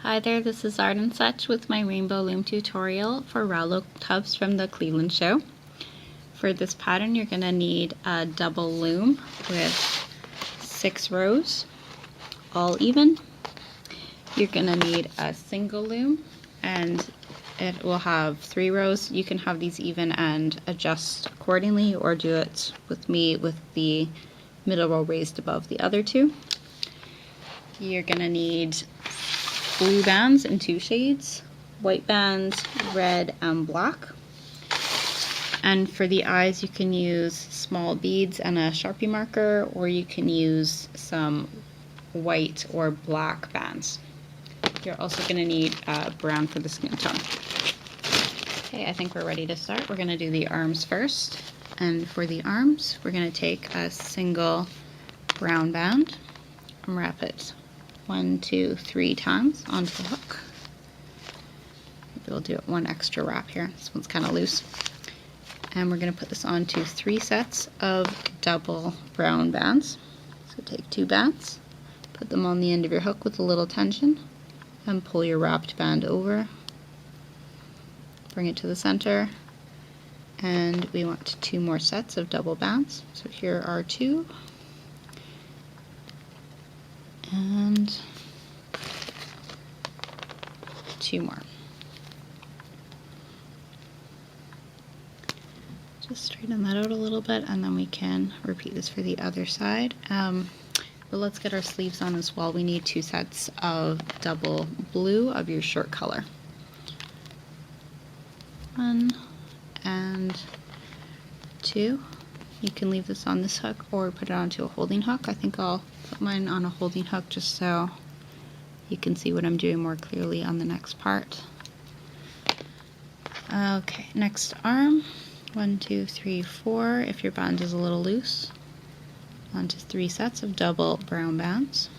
Hi there, this is Art and Such with my Rainbow Loom tutorial for Rallo tubs from the Cleveland show. For this pattern you're going to need a double loom with 6 rows, all even. You're going to need a single loom and it will have 3 rows. You can have these even and adjust accordingly, or do it with me with the middle row raised above the other 2. You're going to need blue bands in 2 shades, white bands, red and black. And for the eyes you can use small beads and a Sharpie marker, or you can use some white or black bands. You're also going to need brown for the skin tone. Okay, I think we're ready to start. We're going to do the arms first. And for the arms, we're going to take a single brown band and wrap it 1, 2, 3 times onto the hook. Maybe we'll do it 1 extra wrap here. This one's kind of loose. And we're going to put this onto 3 sets of double brown bands. So take 2 bands, put them on the end of your hook with a little tension, and pull your wrapped band over. Bring it to the center, and we want 2 more sets of double bands. So here are 2. And 2 more. Just straighten that out a little bit, and then we can repeat this for the other side. But let's get our sleeves on as well. We need 2 sets of double blue of your shirt color. 1 and 2. You can leave this on this hook or put it onto a holding hook. I think I'll put mine on a holding hook just so you can see what I'm doing more clearly on the next part. Okay, next arm. 1, 2, 3, 4. If your band is a little loose, onto 3 sets of double brown bands.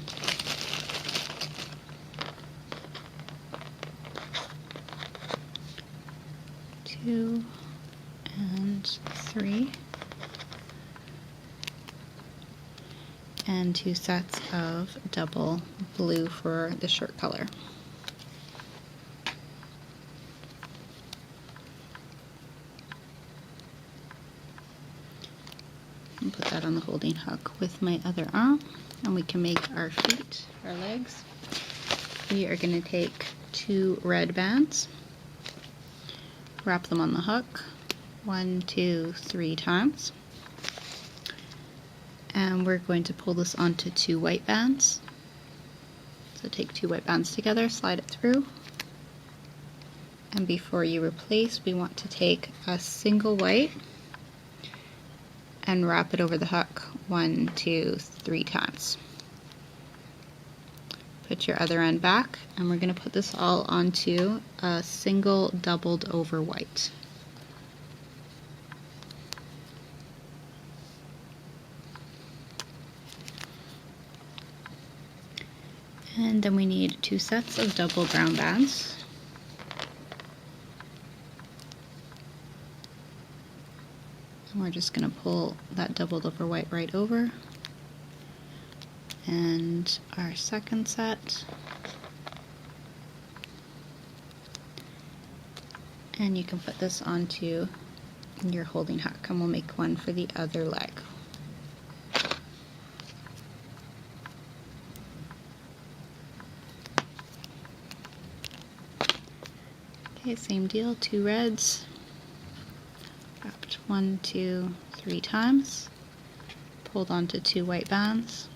Two and 3. And 2 sets of double blue for the shirt color. And put that on the holding hook with my other arm, and we can make our feet, our legs. We are going to take 2 red bands, wrap them on the hook 1, 2, 3 times. And we're going to pull this onto 2 white bands. So take 2 white bands together, slide it through. And before you replace, we want to take a single white and wrap it over the hook 1, 2, 3 times. Put your other end back, and we're going to put this all onto a single doubled over white. And then we need 2 sets of double brown bands. And we're just going to pull that doubled over white right over. And our second set. And you can put this onto your holding hook, and we'll make one for the other leg. Okay, same deal, 2 reds, wrapped 1, 2, 3 times, pulled onto 2 white bands,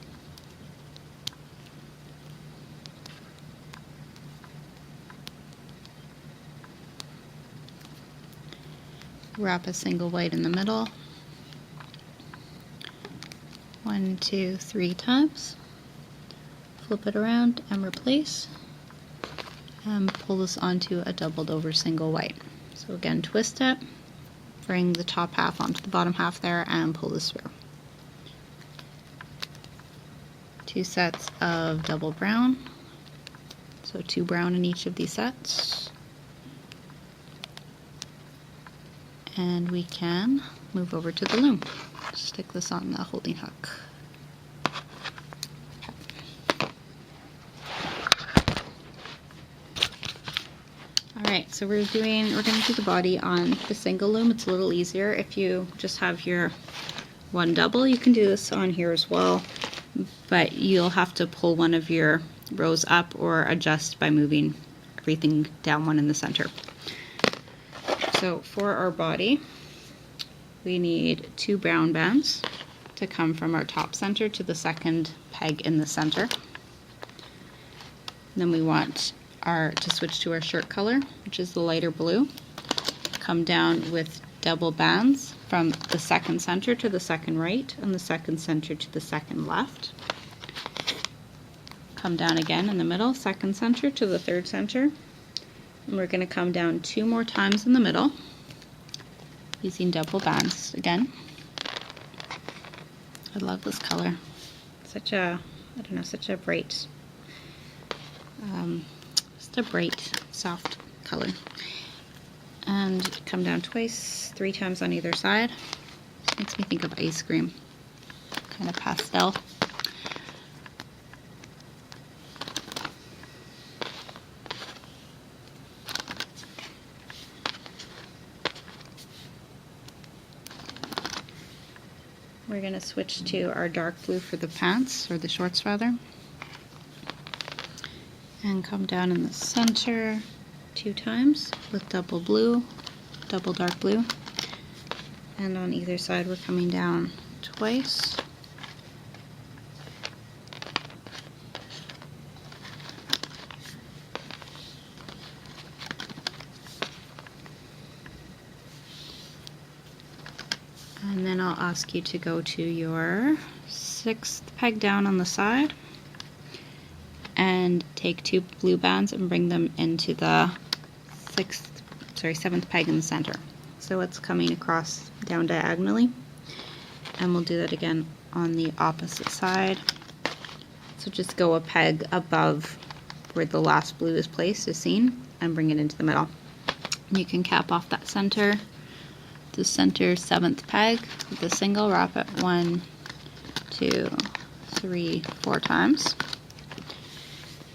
wrap a single white in the middle, 1, 2, 3 times, flip it around and replace. And pull this onto a doubled over single white. So again, twist it, bring the top half onto the bottom half there, and pull this through. 2 sets of double brown, so 2 brown in each of these sets. And we can move over to the loom. Stick this on the holding hook. Alright, so we're going to do the body on the single loom. It's a little easier if you just have your one double. You can do this on here as well, but you'll have to pull one of your rows up or adjust by moving everything down one in the center. So for our body, we need 2 brown bands to come from our top center to the second peg in the center. Then we want to switch to our shirt color, which is the lighter blue. Come down with double bands from the second center to the second right and the second center to the second left. Come down again in the middle, second center to the third center. And we're going to come down 2 more times in the middle using double bands again. I love this color. Such a, I don't know, such a bright, just a bright, soft color. And come down twice, 3 times on either side. Makes me think of ice cream, kind of pastel. We're going to switch to our dark blue for the pants, or the shorts rather. And come down in the center 2 times with double blue, double dark blue. And on either side we're coming down twice. And then I'll ask you to go to your 6th peg down on the side and take 2 blue bands and bring them into the 7th peg in the center. So it's coming across down diagonally, and we'll do that again on the opposite side. So just go a peg above where the last blue is placed, is seen, and bring it into the middle. You can cap off that center, the center 7th peg with the single, wrap it 1, 2, 3, 4 times.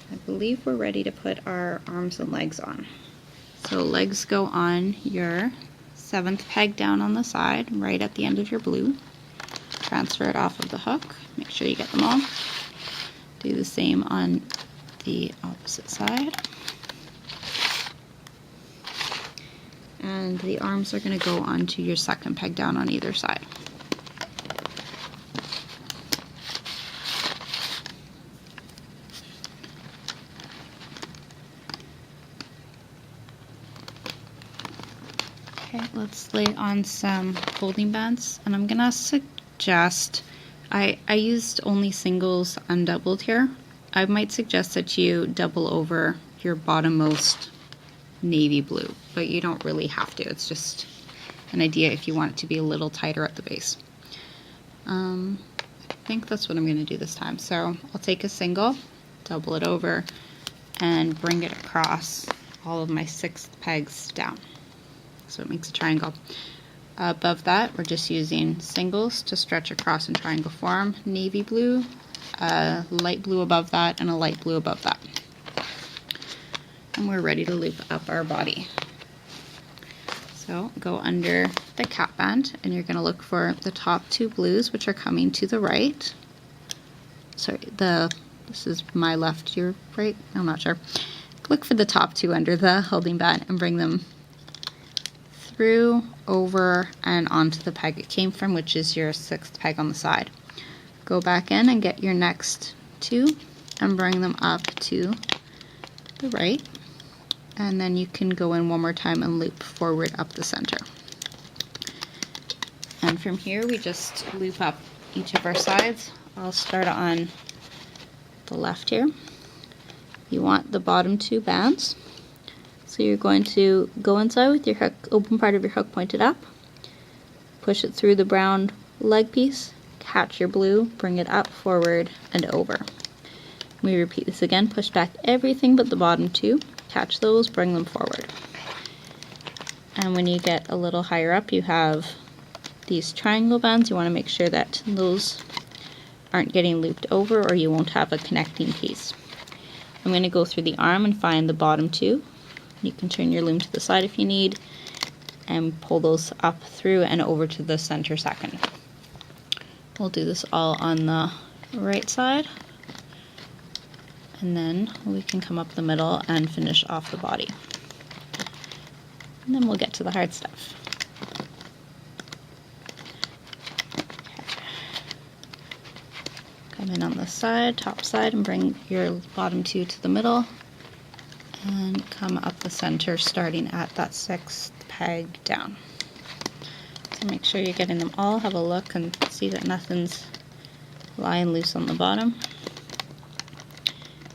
I believe we're ready to put our arms and legs on. So legs go on your 7th peg down on the side, right at the end of your blue. Transfer it off of the hook. Make sure you get them all. Do the same on the opposite side. And the arms are going to go onto your 2nd peg down on either side. Okay, let's lay on some folding bands, and I'm going to suggest, I used only singles undoubled here. I might suggest that you double over your bottommost navy blue, but you don't really have to. It's just an idea if you want it to be a little tighter at the base. I think that's what I'm going to do this time. So I'll take a single, double it over, and bring it across all of my 6th pegs down. So it makes a triangle. Above that, we're just using singles to stretch across in triangle form. Navy blue, light blue above that, and a light blue above that. And we're ready to loop up our body. So go under the cap band, and you're going to look for the top 2 blues, which are coming to the right. Sorry, this is my left, your right, I'm not sure. Look for the top 2 under the holding band and bring them through, over, and onto the peg it came from, which is your 6th peg on the side. Go back in and get your next 2 and bring them up to the right. And then you can go in one more time and loop forward up the center. And from here we just loop up each of our sides. I'll start on the left here. You want the bottom 2 bands. So you're going to go inside with your hook, open part of your hook pointed up, push it through the brown leg piece, catch your blue, bring it up, forward, and over. We repeat this again, push back everything but the bottom 2, catch those, bring them forward. And when you get a little higher up, you have these triangle bands. You want to make sure that those aren't getting looped over, or you won't have a connecting piece. I'm going to go through the arm and find the bottom 2, You can turn your loom to the side if you need and pull those up through and over to the center second. We'll do this all on the right side, and then we can come up the middle and finish off the body. And then we'll get to the hard stuff. Come in on the side, top side, and bring your bottom two to the middle, and come up the center starting at that 6th peg down. So make sure you're getting them all, have a look and see that nothing's lying loose on the bottom.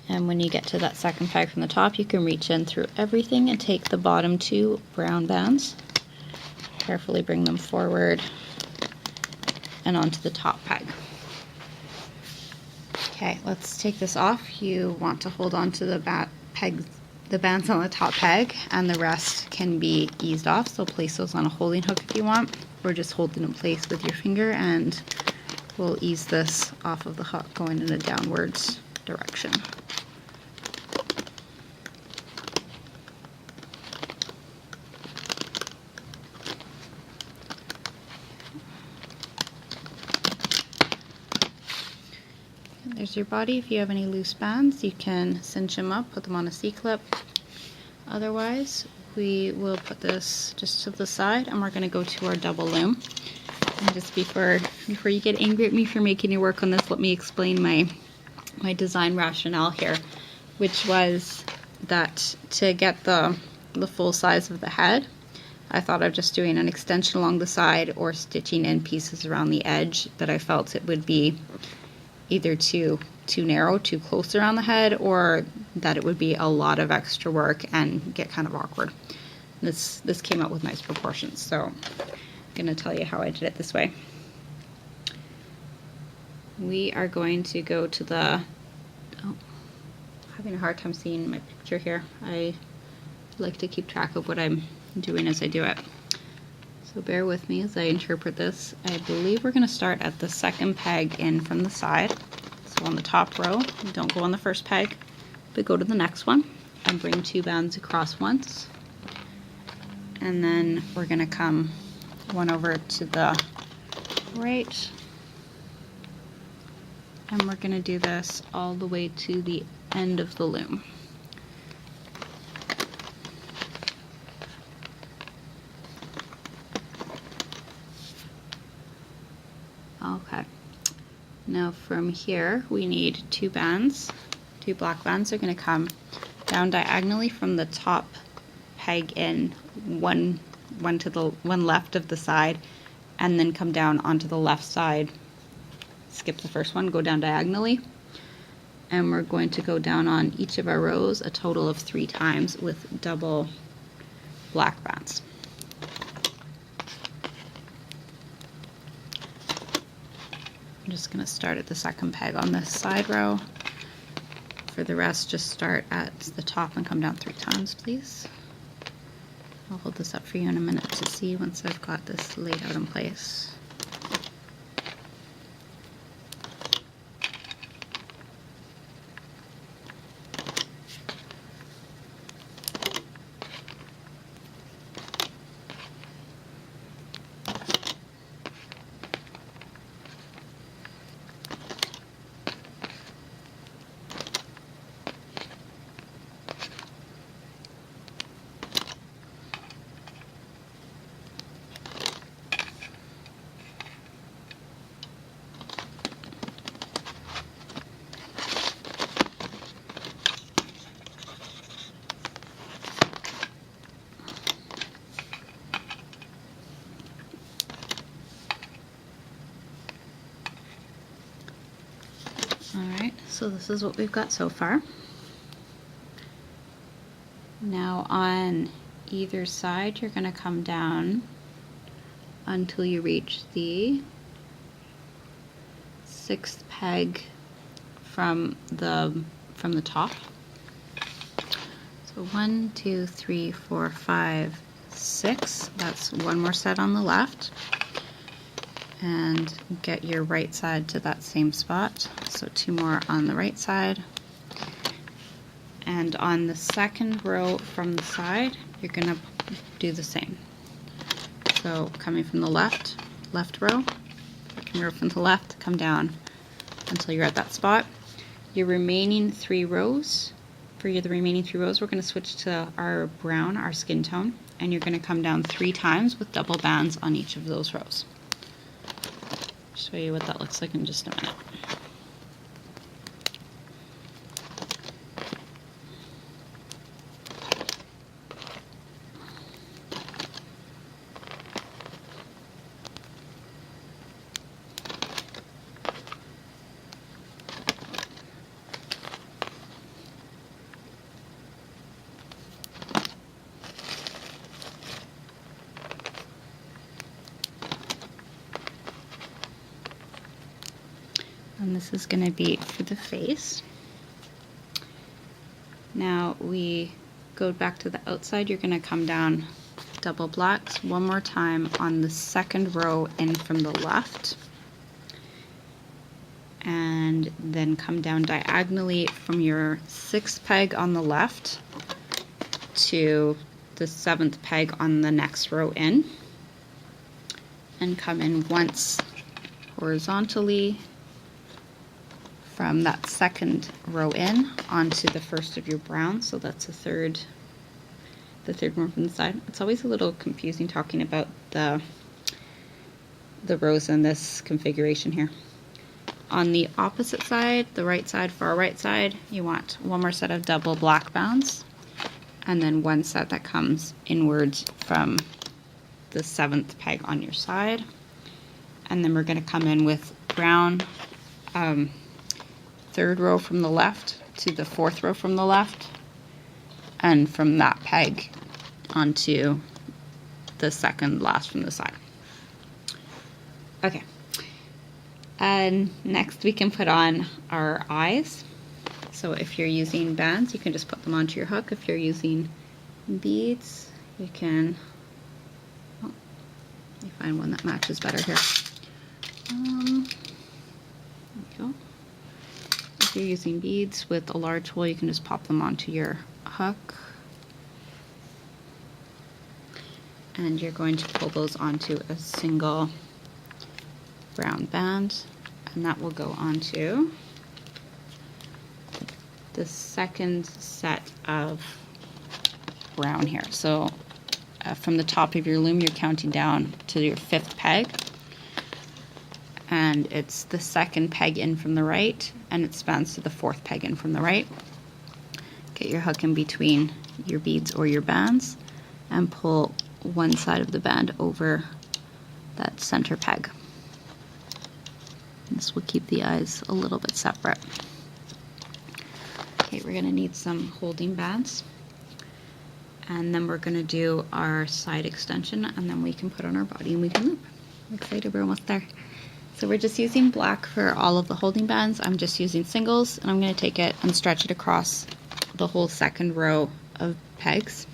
And when you get to that 2nd peg from the top, you can reach in through everything and take the bottom 2 brown bands, carefully bring them forward and onto the top peg. Okay, let's take this off. You want to hold on to the bands on the top peg, and the rest can be eased off, so place those on a holding hook if you want, or just hold it in place with your finger, and we'll ease this off of the hook going in a downwards direction. There's your body. If you have any loose bands, you can cinch them up, put them on a C-clip. Otherwise, we will put this just to the side, and we're going to go to our double loom. And just before you get angry at me for making you work on this, let me explain my design rationale here, which was that to get the full size of the head, I thought of just doing an extension along the side or stitching in pieces around the edge that I felt it would be either too narrow, too close around the head, or that it would be a lot of extra work and get kind of awkward. This came out with nice proportions, so I'm going to tell you how I did it this way. We are going to go to the, having a hard time seeing my picture here. I like to keep track of what I'm doing as I do it. So bear with me as I interpret this. I believe we're going to start at the 2nd peg in from the side. So on the top row, don't go on the 1st peg, but go to the next one and bring 2 bands across once. And then we're going to come one over to the right. And we're going to do this all the way to the end of the loom. Okay, now from here we need 2 bands, 2 black bands. They're going to come down diagonally from the top peg in, one left of the side, and then come down onto the left side. Skip the first one, go down diagonally, and we're going to go down on each of our rows a total of 3 times with double black bands. I'm just going to start at the 2nd peg on this side row. For the rest, just start at the top and come down 3 times, please. I'll hold this up for you in a minute to see once I've got this laid out in place. Alright, so this is what we've got so far. Now on either side you're going to come down until you reach the 6th peg from the top. So 1, 2, 3, 4, 5, 6. That's one more set on the left. And get your right side to that same spot. So 2 more on the right side. And on the second row from the side, you're gonna do the same. So coming from the left row, second row from the left, come down until you're at that spot. Your remaining 3 rows, we're gonna switch to our brown, our skin tone, and you're gonna come down 3 times with double bands on each of those rows. I'll show you what that looks like in just a minute. And this is going to be for the face. Now we go back to the outside. You're going to come down double blacks one more time on the second row in from the left, and then come down diagonally from your 6th peg on the left to the 7th peg on the next row in, and come in once horizontally from that second row in onto the first of your brown. So that's the third one from the side. It's always a little confusing talking about the rows in this configuration here. On the opposite side, the right side, far right side, you want one more set of double black bands, and then one set that comes inwards from the 7th peg on your side. And then we're going to come in with brown, 3rd row from the left to the 4th row from the left, and from that peg onto the second last from the side. Okay, and next we can put on our eyes. So if you're using bands, you can just put them onto your hook. If you're using beads, you can, let me find one that matches better here. There we go. If you're using beads with a large hole, you can just pop them onto your hook. And you're going to pull those onto a single brown band, and that will go onto the second set of brown here. So from the top of your loom, you're counting down to your 5th peg, and it's the 2nd peg in from the right, and it spans to the 4th peg in from the right. Get your hook in between your beads or your bands and pull one side of the band over that center peg. This will keep the eyes a little bit separate. Okay, we're going to need some holding bands, and then we're going to do our side extension, and then we can put on our body and we can loop. I'm excited, we're almost there. So we're just using black for all of the holding bands. I'm just using singles, and I'm going to take it and stretch it across the whole second row of pegs.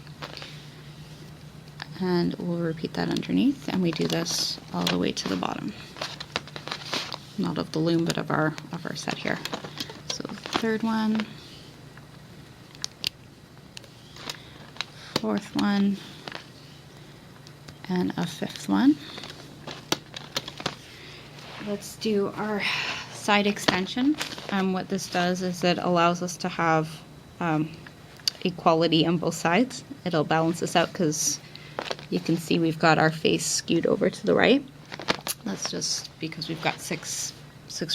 And we'll repeat that underneath, and we do this all the way to the bottom. Not of the loom, but of our set here. So 3rd one, 4th one, and a 5th one. Let's do our side extension. What this does is it allows us to have equality on both sides. It'll balance this out because you can see we've got our face skewed over to the right. That's just because we've got six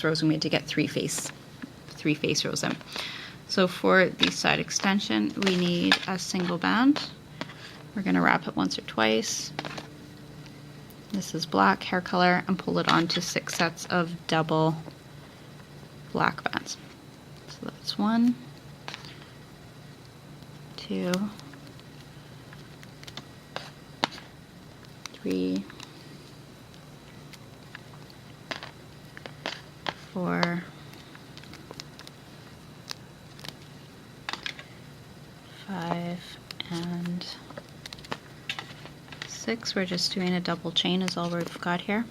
rows and we had to get three face rows in. So for the side extension, we need a single band. We're going to wrap it once or twice. This is black hair color, and pull it onto 6 sets of double black bands. So that's 1, 2, 3, 4, 5, and 6. We're just doing a double chain is all we've got here.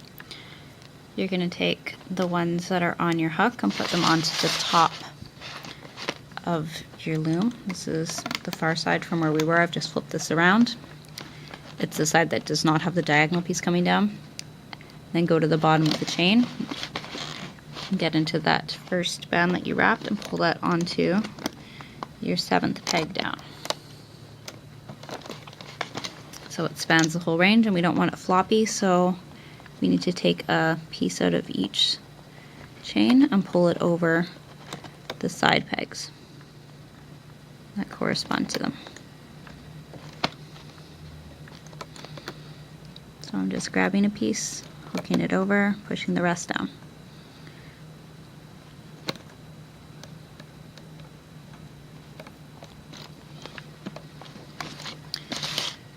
You're going to take the ones that are on your hook and put them onto the top of your loom. This is the far side from where we were. I've just flipped this around. It's the side that does not have the diagonal piece coming down. Then go to the bottom of the chain and get into that first band that you wrapped and pull that onto your 7th peg down. So it spans the whole range, and we don't want it floppy, so we need to take a piece out of each chain and pull it over the side pegs that correspond to them. So I'm just grabbing a piece, hooking it over, pushing the rest down.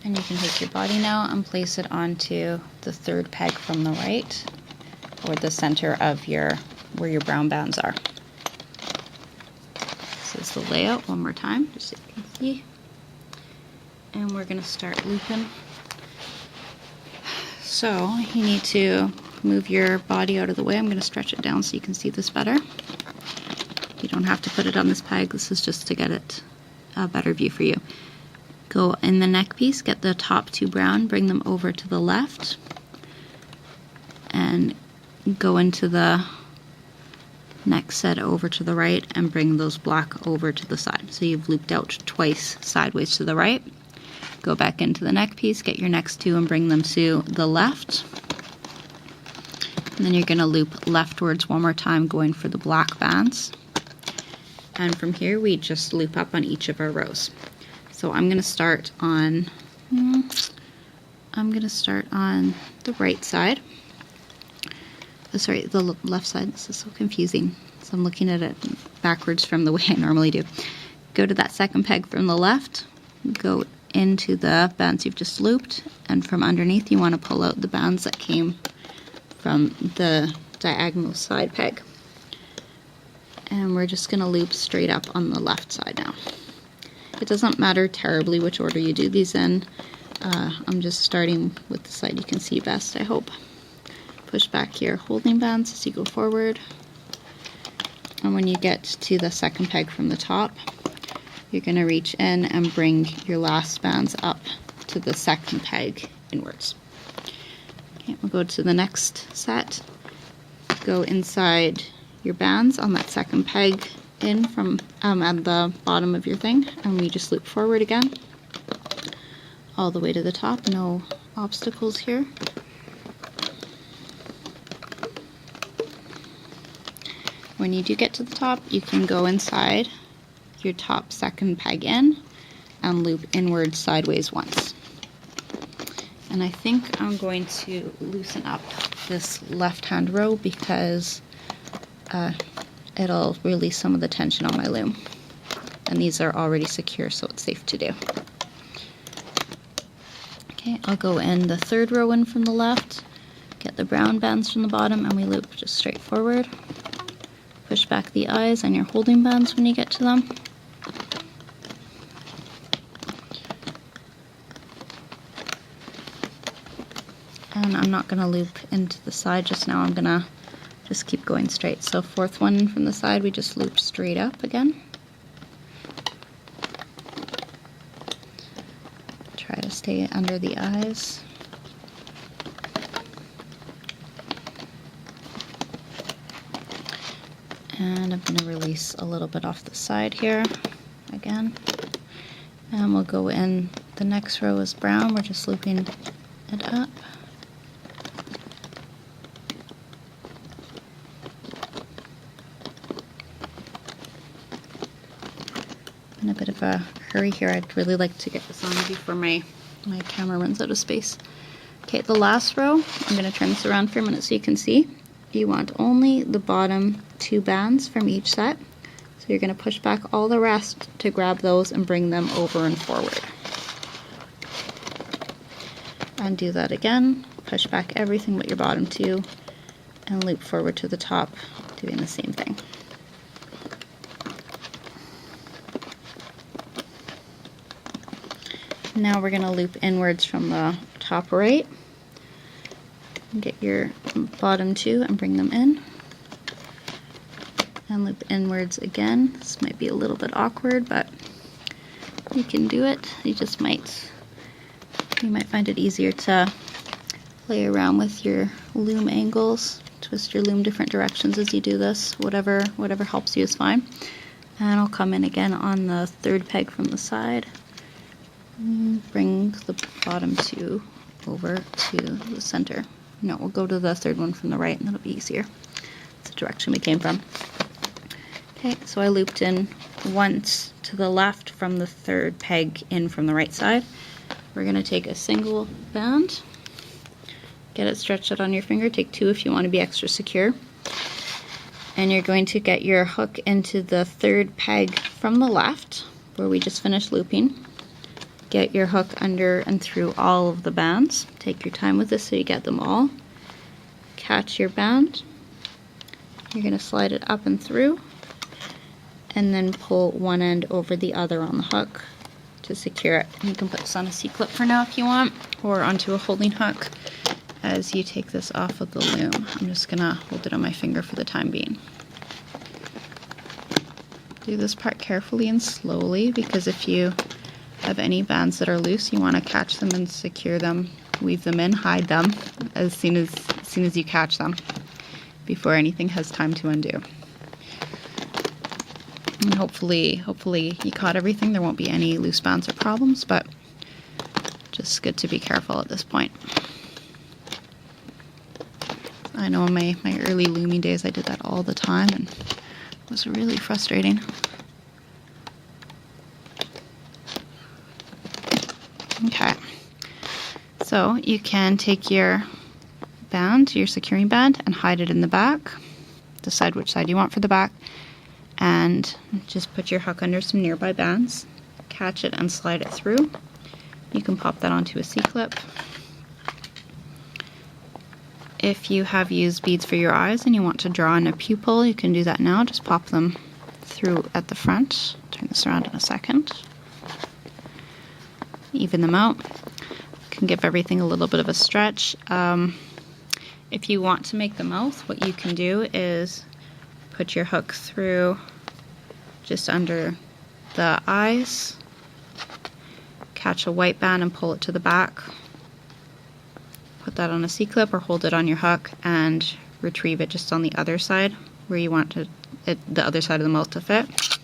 And you can take your body now and place it onto the 3rd peg from the right, or the center of where your brown bands are. This is the layout one more time, just so you can see. And we're going to start looping. So you need to move your body out of the way. I'm going to stretch it down so you can see this better. You don't have to put it on this peg. This is just to get it a better view for you. Go in the neck piece, get the top 2 brown, bring them over to the left, and go into the next set over to the right and bring those black over to the side. So you've looped out twice sideways to the right. Go back into the neck piece, get your next 2 and bring them to the left. And then you're going to loop leftwards one more time, going for the black bands. And from here we just loop up on each of our rows. So I'm going to start on the right side. Oh, sorry, the left side. This is so confusing. So I'm looking at it backwards from the way I normally do. Go to that 2nd peg from the left, go into the bands you've just looped, and from underneath you want to pull out the bands that came from the diagonal side peg. And we're just going to loop straight up on the left side now. It doesn't matter terribly which order you do these in. I'm just starting with the side you can see best, I hope. Push back your holding bands as you go forward. And when you get to the 2nd peg from the top, you're going to reach in and bring your last bands up to the 2nd peg inwards. Okay, we'll go to the next set. Go inside your bands on that 2nd peg in from at the bottom of your thing, and we just loop forward again all the way to the top. No obstacles here. When you do get to the top, you can go inside your top 2nd peg in and loop inward sideways once. And I think I'm going to loosen up this left hand row because it'll release some of the tension on my loom. And these are already secure, so it's safe to do. Okay, I'll go in the 3rd row in from the left, get the brown bands from the bottom, and we loop just straight forward. Push back the eyes and your holding bands when you get to them. And I'm not going to loop into the side just now, I'm going to just keep going straight. So 4th one from the side, we just loop straight up again. Try to stay under the eyes. And I'm going to release a little bit off the side here again. And we'll go in, the next row is brown, we're just looping it up. In a bit of a hurry here, I'd really like to get this on before my camera runs out of space. Okay, the last row, I'm going to turn this around for a minute so you can see. You want only the bottom 2 bands from each set. So you're going to push back all the rest to grab those and bring them over and forward. And do that again. Push back everything but your bottom 2 and loop forward to the top, doing the same thing. Now we're going to loop inwards from the top right. Get your bottom 2 and bring them in. and loop inwards again. This might be a little bit awkward, but you can do it. You might find it easier to play around with your loom angles, twist your loom different directions as you do this. Whatever helps you is fine. And I'll come in again on the third peg from the side. Bring the bottom two over to the center. No, we'll go to the third one from the right, and that'll be easier. It's the direction we came from. Okay, so I looped in once to the left from the third peg in from the right side. We're going to take a single band, get it stretched out on your finger, take two if you want to be extra secure. And you're going to get your hook into the third peg from the left, where we just finished looping. Get your hook under and through all of the bands. Take your time with this so you get them all. Catch your band. You're going to slide it up and through, and then pull one end over the other on the hook to secure it. And you can put this on a C-clip for now if you want, or onto a holding hook as you take this off of the loom. I'm just going to hold it on my finger for the time being. Do this part carefully and slowly, because if you have any bands that are loose, you want to catch them and secure them, weave them in, hide them as soon as you catch them, before anything has time to undo. And hopefully you caught everything. There won't be any loose bands or problems, but just good to be careful at this point. I know in my early looming days I did that all the time, and it was really frustrating. Okay, so you can take your band, your securing band, and hide it in the back. Decide which side you want for the back, and just put your hook under some nearby bands, catch it and slide it through. You can pop that onto a C-clip. If you have used beads for your eyes and you want to draw in a pupil, you can do that now. Just pop them through at the front. Turn this around in a second. Even them out. You can give everything a little bit of a stretch. If you want to make the mouth, what you can do is put your hook through just under the eyes, catch a white band and pull it to the back. Put that on a C-clip or hold it on your hook and retrieve it just on the other side where you want the other side of the mouth to fit.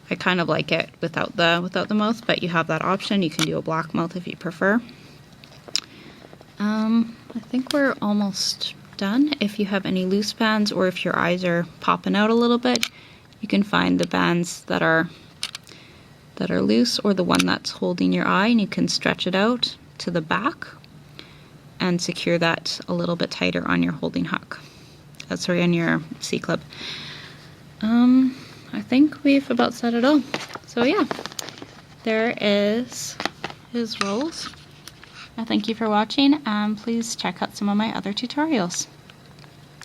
I kind of like it without the mouth, but you have that option. You can do a black mouth if you prefer. I think we're almost done. If you have any loose bands, or if your eyes are popping out a little bit, you can find the bands that are loose, or the one that's holding your eye, and you can stretch it out to the back and secure that a little bit tighter on your holding hook. Sorry, on your C-clip. I think we've about said it all. So yeah, there is his rolls. Thank you for watching, and please check out some of my other tutorials.